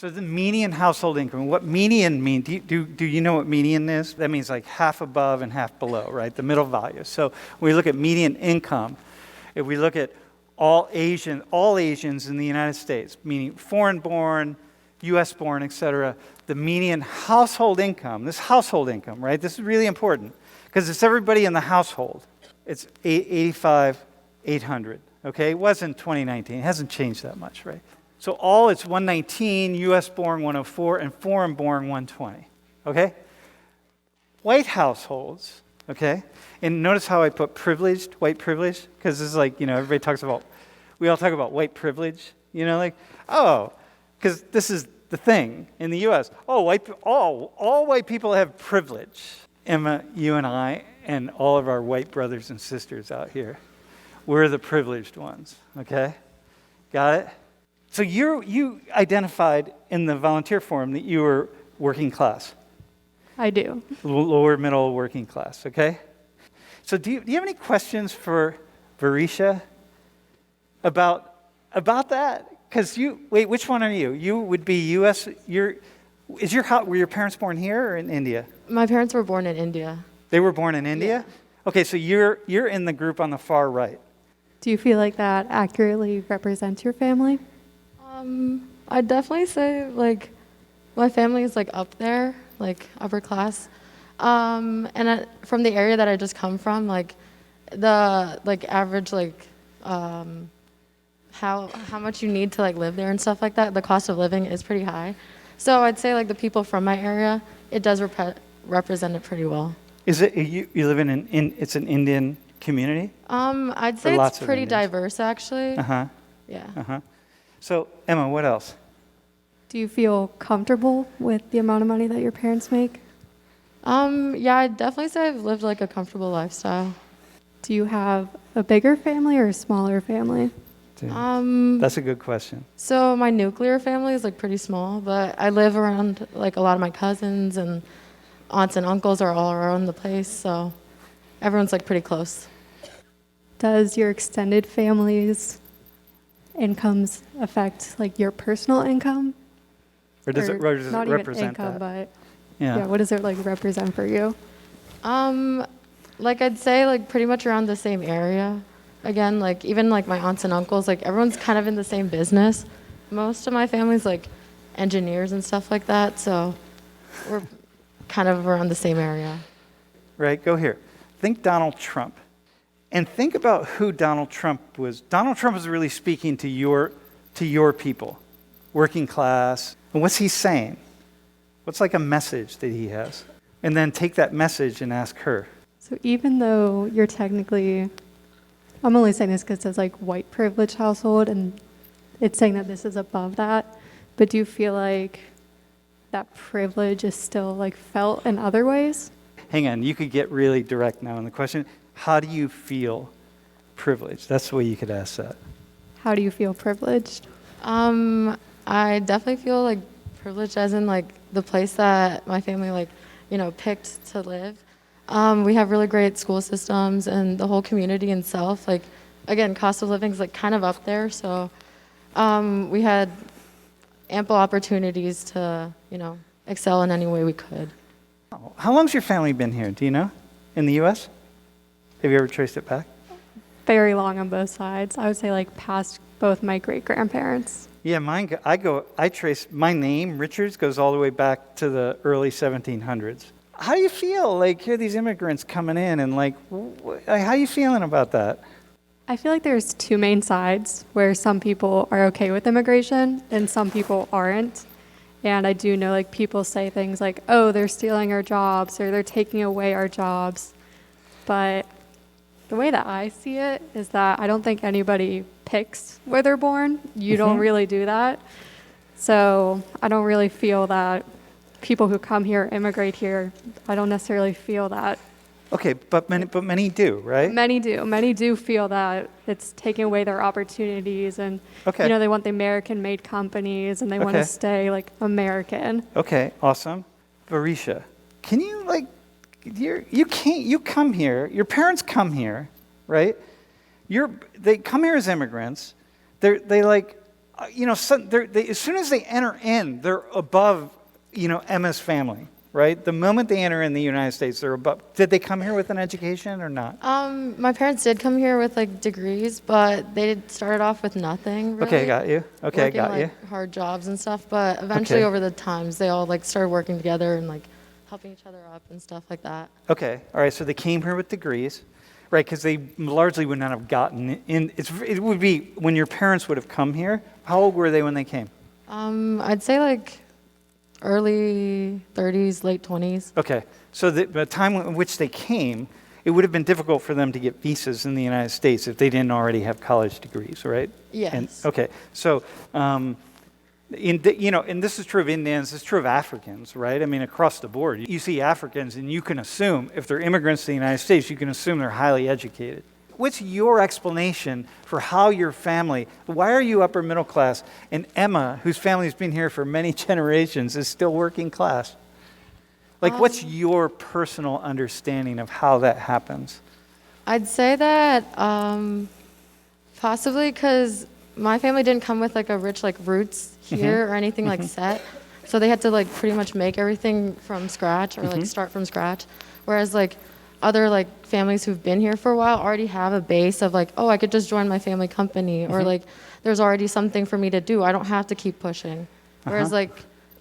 So the median household income, what median means, do you know what median is? That means like half above and half below, right? The middle value. So when we look at median income, if we look at all Asians in the United States, meaning foreign-born, U.S.-born, et cetera, the median household income, right? This is really important because it's everybody in the household. It's 85,800, okay? It was in 2019. It hasn't changed that much, right? So all it's 119, U.S.-born 104, and foreign-born 120, okay? White households, okay? And notice how I put privileged, white privileged, because this is like, everybody talks about, we all talk about white privilege, because this is the thing in the U.S. All white people have privilege. Emma, you and I, and all of our white brothers and sisters out here, we're the privileged ones, okay? Got it? So you identified in the volunteer forum that you were working class. I do. Lower middle working class, okay? So do you have any questions for Varisha about that? Because which one are you? You would be U.S. Were your parents born here or in India? My parents were born in India. They were born in India? Yeah. Okay, so you're in the group on the far right. Do you feel like that accurately represents your family? I'd definitely say, my family is, up there, upper class. And from the area that I just come from, the average, how much you need to, live there and stuff like that, the cost of living is pretty high. So I'd say, the people from my area, it does represent it pretty well. Is it, you live it's an Indian community? I'd say it's pretty diverse, actually. Uh-huh. Yeah. Uh-huh. So, Emma, what else? Do you feel comfortable with the amount of money that your parents make? Yeah, I'd definitely say I've lived, a comfortable lifestyle. Do you have a bigger family or a smaller family? That's a good question. So my nuclear family is, pretty small, but I live around, a lot of my cousins and aunts and uncles are all around the place, so everyone's, pretty close. Does your extended family's incomes affect your personal income? Or does it not represent even income, that? But yeah, what does it represent for you? I'd say pretty much around the same area. Again, even my aunts and uncles, everyone's kind of in the same business. Most of my family's engineers and stuff like that, so we're kind of around the same area. Right, go here. Think Donald Trump. And think about who Donald Trump was. Donald Trump was really speaking to your people, working class. And what's he saying? What's a message that he has? And then take that message and ask her. So even though you're technically, I'm only saying this because it says white privilege household, and it's saying that this is above that, but do you feel like that privilege is still felt in other ways? Hang on, you could get really direct now in the question. How do you feel privileged? That's the way you could ask that. How do you feel privileged? I definitely feel privileged as in the place that my family picked to live. We have really great school systems and the whole community itself. Again, cost of living is kind of up there, so we had ample opportunities to excel in any way we could. How long's your family been here? Do you know? In the U.S.? Have you ever traced it back? Very long on both sides. I would say past both my great-grandparents. Yeah, I trace, my name, Richards, goes all the way back to the early 1700s. How do you feel? Here are these immigrants coming in and how are you feeling about that? I feel like there's two main sides where some people are okay with immigration and some people aren't. And I do know people say things oh, they're stealing our jobs or they're taking away our jobs. But the way that I see it is that I don't think anybody picks where they're born. You don't really do that. So I don't really feel that people who come here, immigrate here, I don't necessarily feel that. Okay, but many do, right? Many do. Many do feel that it's taking away their opportunities and, they want the American-made companies and they want to stay, American. Okay, awesome. Varisha, can you, you come here, your parents come here, right? They come here as immigrants. They as soon as they enter in, they're above, Emma's family, right? The moment they enter in the United States, they're above. Did they come here with an education or not? My parents did come here with like degrees, but they started off with nothing. Really. Okay, got you. Okay, Working, got you. like, hard jobs and stuff, but eventually Okay. over the times they all like started working together and like helping each other up and stuff like that. Okay, all right. So they came here with degrees, right? Because they largely would not have gotten in. It would be when your parents would have come here. How old were they when they came? I'd say like early 30s, late 20s. Okay, so the time in which they came, it would have been difficult for them to get visas in the United States if they didn't already have college degrees, right? Yes. Okay, so, and this is true of Indians, it's true of Africans, right? I mean, across the board. You see Africans, and you can assume, if they're immigrants to the United States, you can assume they're highly educated. What's your explanation for how your family, why are you upper middle class, and Emma, whose family's been here for many generations, is still working class? Like, what's your personal understanding of how that happens? I'd say that possibly because my family didn't come with like a rich like roots here or anything like set, so they had to like pretty much make everything from scratch or like start from scratch. Whereas like other like families who've been here for a while already have a base of like, oh, I could just join my family company, or like there's already something for me to do. I don't have to keep pushing. Whereas like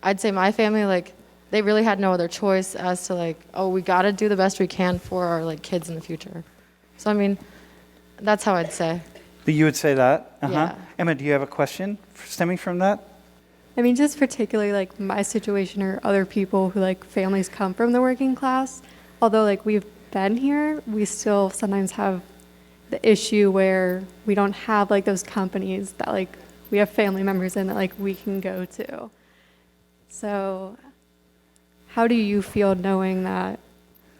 I'd say my family, like they really had no other choice as to like, oh, we got to do the best we can for our like kids in the future. So I mean, that's how I'd say. You would say that? Yeah. Emma, do you have a question stemming from that? I mean, just particularly like my situation or other people who like families come from the working class, although like we've been here, we still sometimes have the issue where we don't have like those companies that like we have family members in that like we can go to. So how do you feel knowing that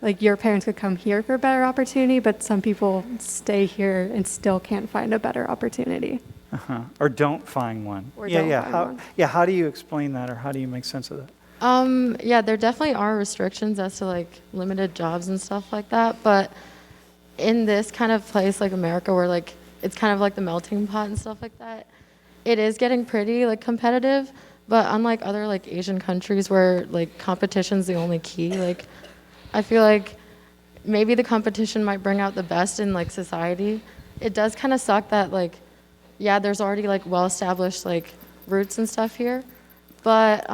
like your parents could come here for a better opportunity, but some people stay here and still can't find a better opportunity? Or don't find one. Or don't find one. How do you explain that, or how do you make sense of that? Yeah, there definitely are restrictions as to like limited jobs and stuff like that. But in this kind of place like America, where like it's kind of like the melting pot and stuff like that, it is getting pretty like competitive. But unlike other like Asian countries where like competition's the only key, like I feel like maybe the competition might bring out the best in like society. It does kind of suck that like, yeah, there's already like well-established like roots and stuff here, but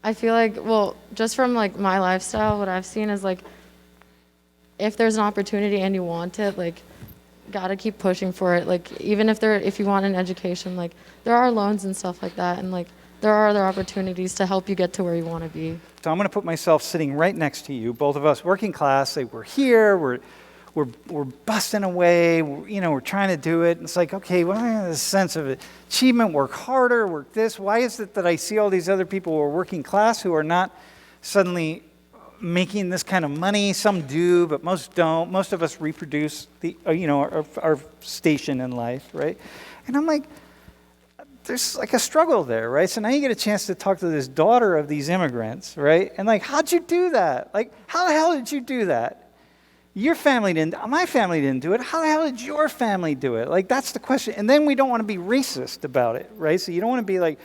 I feel like, well, just from like my lifestyle, what I've seen is like, if there's an opportunity and you want it, like, gotta keep pushing for it. Like, even if you want an education, like, there are loans and stuff like that, and like, there are other opportunities to help you get to where you want to be. So I'm going to put myself sitting right next to you, both of us working class. Say we're here, we're busting away, we're trying to do it. It's like, okay, well, I have this sense of achievement, work harder, work this. Why is it that I see all these other people who are working class who are not suddenly making this kind of money? Some do, but most don't. Most of us reproduce our station in life, right? And I'm like, there's like a struggle there, right? So now you get a chance to talk to this daughter of these immigrants, right? And like, how'd you do that? Like, how the hell did you do that? Your family didn't, my family didn't do it. How the hell did your family do it? Like, that's the question. And then we don't want to be racist about it, right? So you don't want to be like,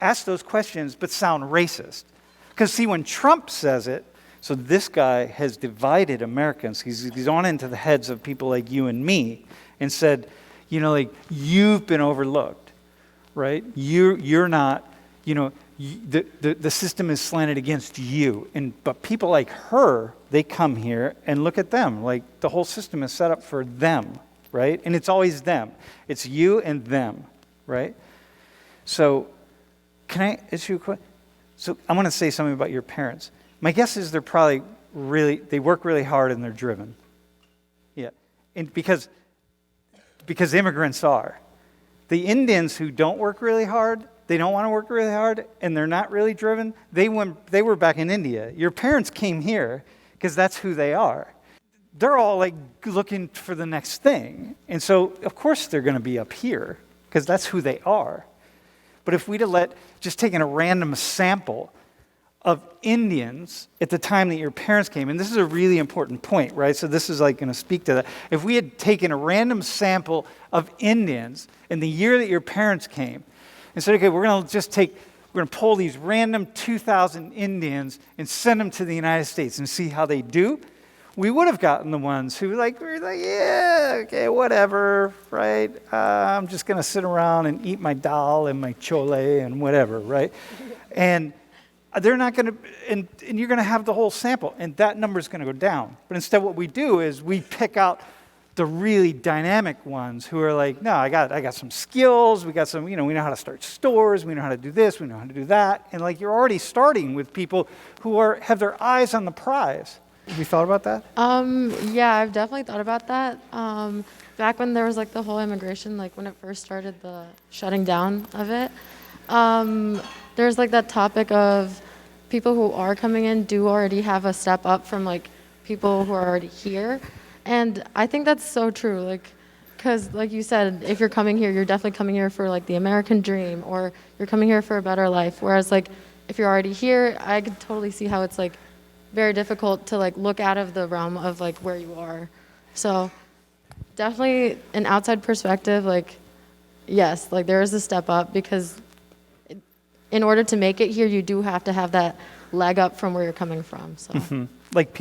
ask those questions, but sound racist. Because see, when Trump says it, so this guy has divided Americans. He's gone into the heads of people like you and me and said, like, you've been overlooked, right? You're not, the system is slanted against you. But people like her, they come here and look at them. Like, the whole system is set up for them, right? And it's always them. It's you and them, right? So can I ask you a question? So I want to say something about your parents. My guess is they're probably they work really hard and they're driven. Yeah. And because immigrants are. The Indians who don't work really hard, they don't want to work really hard, and they're not really driven, they were back in India. Your parents came here because that's who they are. They're all like looking for the next thing. And so, of course, they're going to be up here because that's who they are. But if we'd have just taken a random sample of Indians at the time that your parents came, and this is a really important point, right? So this is like going to speak to that. If we had taken a random sample of Indians in the year that your parents came, and said, okay, we're going to pull these random 2,000 Indians and send them to the United States and see how they do, we would have gotten the ones who were like, yeah, okay, whatever, right? I'm just going to sit around and eat my dal and my chole and whatever, right? And they're not going to, and you're going to have the whole sample, and that number is going to go down. But instead what we do is we pick out the really dynamic ones who are like, no, I got some skills, we got some, we know how to start stores, we know how to do this, we know how to do that. And like you're already starting with people who have their eyes on the prize. Have you thought about that? Yeah, I've definitely thought about that. Back when there was like the whole immigration, like when it first started, the shutting down of it, there's like that topic of people who are coming in do already have a step up from like people who are already here. And I think that's so true, like, because like you said, if you're coming here, you're definitely coming here for like the American dream, or you're coming here for a better life. Whereas like if you're already here, I could totally see how it's like very difficult to like look out of the realm of like where you are. So definitely an outside perspective, like, yes, like there is a step up, because in order to make it here, you do have to have that leg up from where you're coming from. So,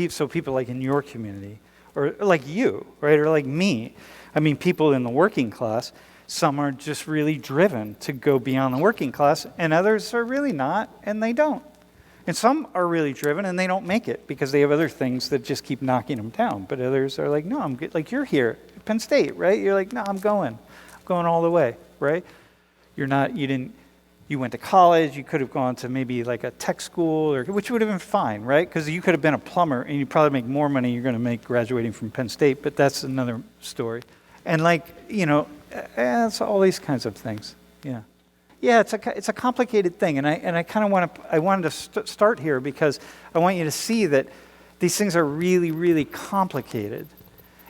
So people like in your community, or like you, right, or like me. I mean, people in the working class, some are just really driven to go beyond the working class, and others are really not, and they don't. And some are really driven, and they don't make it because they have other things that just keep knocking them down. But others are like, no, I'm good. Like you're here at Penn State, right? You're like, no, I'm going all the way, right? You went to college, you could have gone to maybe like a tech school, which would have been fine, right? Because you could have been a plumber, and you'd probably make more money you're going to make graduating from Penn State, but that's another story. And like, it's all these kinds of things, yeah. Yeah, it's a complicated thing, and I kind of wanted to start here because I want you to see that these things are really, really complicated,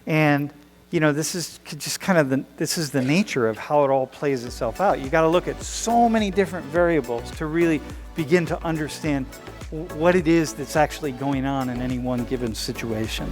and this is just kind of this is the nature of how it all plays itself out. You got to look at so many different variables to really begin to understand what it is that's actually going on in any one given situation.